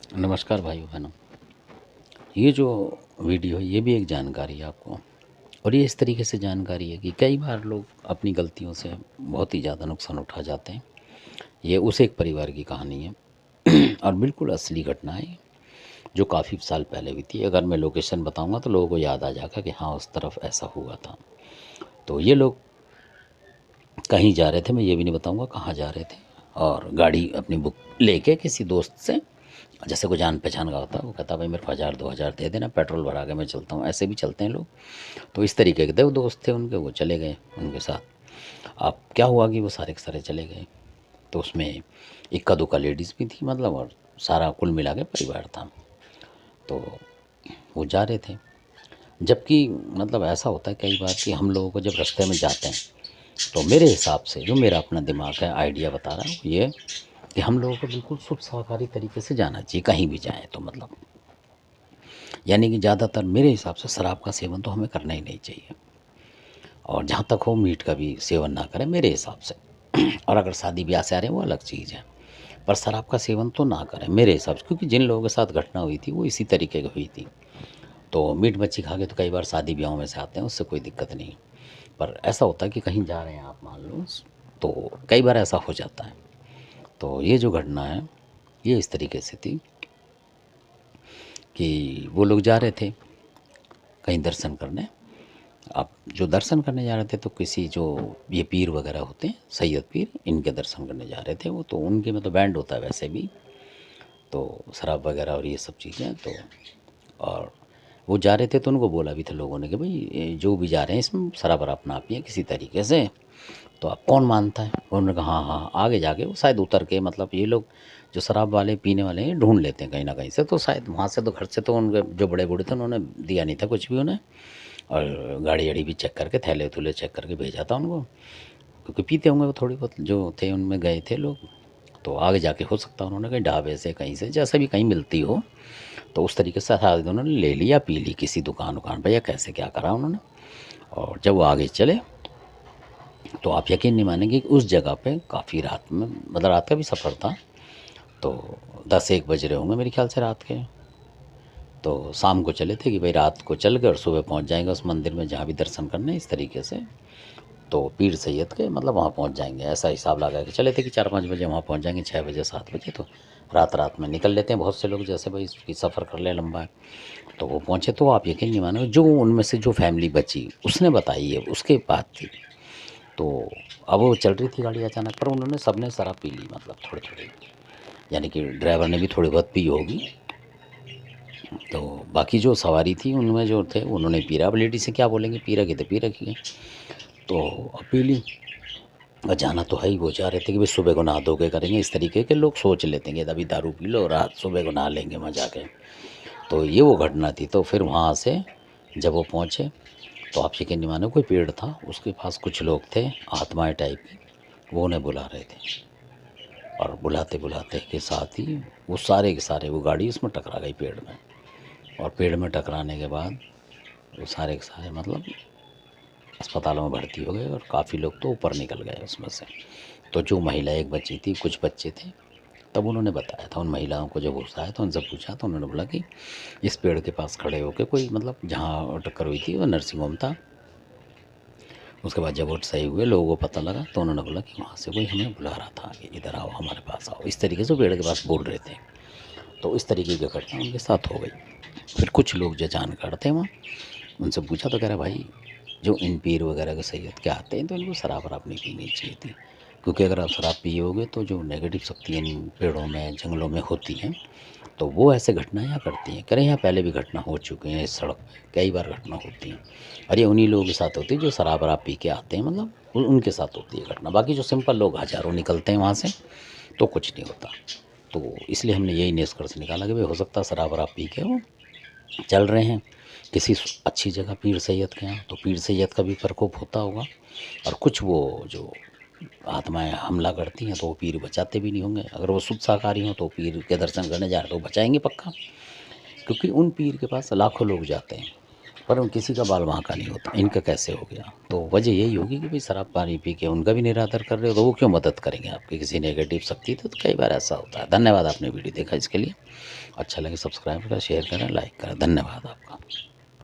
नमस्कार भाइयों बहनों। ये जो वीडियो है ये भी एक जानकारी है आपको। और ये इस तरीके से जानकारी है कि कई बार लोग अपनी गलतियों से बहुत ही ज़्यादा नुकसान उठा जाते हैं। ये उस एक परिवार की कहानी है और बिल्कुल असली घटना है जो काफ़ी साल पहले हुई थी। अगर मैं लोकेशन बताऊंगा तो लोगों को याद आ जाएगा कि हाँ, उस तरफ ऐसा हुआ था। तो ये लोग कहीं जा रहे थे, मैं ये भी नहीं बताऊंगा कहाँ जा रहे थे। और गाड़ी अपनी बुक लेके किसी दोस्त से, जैसे कोई जान पहचान का होता, वो कहता भाई मेरे को 1000 2000 दे देना, पेट्रोल भरा के मैं चलता हूँ। ऐसे भी चलते हैं लोग। तो इस तरीके के थे, वो दोस्त थे उनके, वो चले गए उनके साथ। अब क्या हुआ कि वो सारे के सारे चले गए। तो उसमें इक्का दुक्का लेडीज़ भी थी मतलब, और सारा कुल मिला के परिवार था। तो वो जा रहे थे, जबकि मतलब ऐसा होता है कई बार कि हम लोगों को जब रास्ते में जाते हैं तो मेरे हिसाब से, जो मेरा अपना दिमाग है, आइडिया बता रहा हूँ ये, कि हम लोगों को बिल्कुल शुभ सहकारी तरीके से जाना चाहिए कहीं भी जाएँ तो। मतलब यानी कि ज़्यादातर मेरे हिसाब से शराब का सेवन तो हमें करना ही नहीं चाहिए। और जहाँ तक हो मीट का भी सेवन ना करें मेरे हिसाब से। और अगर शादी ब्याह से आ रहे हैं वो अलग चीज़ है, पर शराब का सेवन तो ना करें मेरे हिसाब से। क्योंकि जिन लोगों के साथ घटना हुई थी वो इसी तरीके की हुई थी। तो मीट मच्छी खा के तो कई बार शादी ब्याहों में से आते हैं, उससे कोई दिक्कत नहीं। पर ऐसा होता है कि कहीं जा रहे हैं आप मान लो, तो कई बार ऐसा हो जाता है। तो ये जो घटना है ये इस तरीके से थी कि वो लोग जा रहे थे कहीं दर्शन करने। अब जो दर्शन करने जा रहे थे तो किसी जो ये पीर वगैरह होते हैं, सैयद पीर, इनके दर्शन करने जा रहे थे वो। तो उनके में तो बैंड होता है वैसे भी, तो शराब वगैरह और ये सब चीज़ें तो। और वो जा रहे थे तो उनको बोला भी था लोगों ने कि भाई ये जो भी जा रहे हैं इसमें शराब वराब ना पिए किसी तरीके से। तो अब कौन मानता है। उन्होंने कहा हाँ हाँ। आगे जाके वो शायद उतर के, मतलब ये लोग जो शराब वाले पीने वाले हैं ढूंढ लेते हैं कहीं ना कहीं से। तो शायद वहाँ से तो घर से तो उनके जो बड़े बूढ़े थे उन्होंने दिया नहीं था कुछ भी उन्हें। और गाड़ी वाड़ी भी चेक करके, थैले थूले चेक करके भेजा था उनको, क्योंकि पीते होंगे वो थोड़ी बहुत जो थे, उनमें गए थे लोग। तो आगे जाके हो सकता है उन्होंने कहीं ढाबे से कहीं से जैसे भी कहीं मिलती हो, तो उस तरीके से शायद उन्होंने ले लिया, पी ली किसी दुकान उकान पर, या कैसे क्या करा उन्होंने। और जब वो आगे चले तो आप यकीन नहीं मानेंगे कि उस जगह पे काफ़ी रात में, मतलब रात का भी सफ़र था, तो 10 1 बज रहे होंगे मेरे ख्याल से रात के। तो शाम को चले थे कि भाई रात को चल गए और सुबह पहुंच जाएंगे उस मंदिर में जहाँ भी दर्शन करने, इस तरीके से। तो पीर सैयद के मतलब वहाँ पहुँच जाएंगे, ऐसा हिसाब लगा के चले थे कि 4 5 बजे वहाँ पहुँच जाएंगे, 6 बजे 7 बजे। तो रात रात में निकल लेते हैं बहुत से लोग, जैसे भाई कि सफ़र कर ले लंबा है। तो वो पहुँचे तो आप यकीन नहीं मानोगे, जो उनमें से जो फैमिली बची उसने बताई है, उसके बाद थी। तो अब वो चल रही थी गाड़ी अचानक, पर उन्होंने सबने शराब पी ली, मतलब थोड़ी थोड़ी। यानी कि ड्राइवर ने भी थोड़ी बहुत पी होगी। तो बाकी जो सवारी थी उनमें जो थे उन्होंने पी रहा। अब लेडीज से क्या बोलेंगे, पी रखी तो पी रखी है। तो अब पी ली। और जाना तो है ही, वो चाह रहे थे कि भाई सुबह को नहा धो के करेंगे, इस तरीके के लोग सोच लेते हैं कि अभी दारू पी लो, रात सुबह को नहा लेंगे वहाँ जाके। तो ये वो घटना थी। तो फिर वहाँ से जब वो पहुँचे तो आप यकीन नहीं मानो, कोई पेड़ था उसके पास कुछ लोग थे, आत्माएं टाइप की, वो उन्हें बुला रहे थे। और बुलाते बुलाते के साथ ही वो सारे के सारे, वो गाड़ी उसमें टकरा गई पेड़ में। और पेड़ में टकराने के बाद वो सारे के सारे मतलब अस्पतालों में भर्ती हो गए, और काफ़ी लोग तो ऊपर निकल गए उसमें से। तो जो महिला एक बची थी, कुछ बच्चे थे, तब उन्होंने बताया था उन महिलाओं को, जब गुस्सा आया तो उनसे पूछा तो उन्होंने बोला कि इस पेड़ के पास खड़े होकर कोई, मतलब जहाँ टक्कर हुई थी वो नर्सिंग होम था। उसके बाद जब वो सही हुए, लोगों को पता लगा तो उन्होंने बोला कि वहाँ से कोई हमें बुला रहा था कि इधर आओ, हमारे पास आओ, इस तरीके से वो पेड़ के पास बोल रहे थे। तो इस तरीके की घटना उनके साथ हो गई। फिर कुछ लोग जो जानकार थे वहाँ, उनसे पूछा तो कह रहा भाई जो इन पीर वगैरह के सैयद के आते हैं तो इनको शराब वराब नहीं पीनी चाहिए थी। क्योंकि अगर आप शराब पियोगे तो जो नेगेटिव शक्तियाँ इन पेड़ों में जंगलों में होती हैं तो वो ऐसे घटना यहाँ करती हैं। करें यहाँ पहले भी घटना हो चुकी हैं, इस सड़क पे कई बार घटना होती हैं। और ये उन्हीं लोगों के साथ होती है जो शराब वराब पी के आते हैं, मतलब उनके साथ होती है घटना। बाकी जो सिंपल लोग हज़ारों निकलते हैं वहाँ से तो कुछ नहीं होता। तो इसलिए हमने यही निष्कर्ष निकाला कि भाई हो सकता है शराब वराब पी के वो चल रहे हैं किसी अच्छी जगह पीर सैयद के यहाँ, तो पीर सैयद का भी प्रकोप होता होगा। और कुछ वो जो आत्माएं हमला करती हैं तो वो पीर बचाते भी नहीं होंगे। अगर वो शुद्ध शाकाहारी हों तो पीर के दर्शन करने जा रहे तो वो बचाएंगे पक्का, क्योंकि उन पीर के पास लाखों लोग जाते हैं। पर किसी का बाल वहाँ का नहीं होता, इनका कैसे हो गया? तो वजह यही होगी कि भाई शराब पानी पी के उनका भी निरादर कर रहे हो, तो वो क्यों मदद करेंगे आपकी किसी नेगेटिव शक्ति? तो कई बार ऐसा होता है। धन्यवाद, आपने वीडियो देखा इसके लिए। अच्छा लगे सब्सक्राइब करें, शेयर करें, लाइक करें। धन्यवाद आप।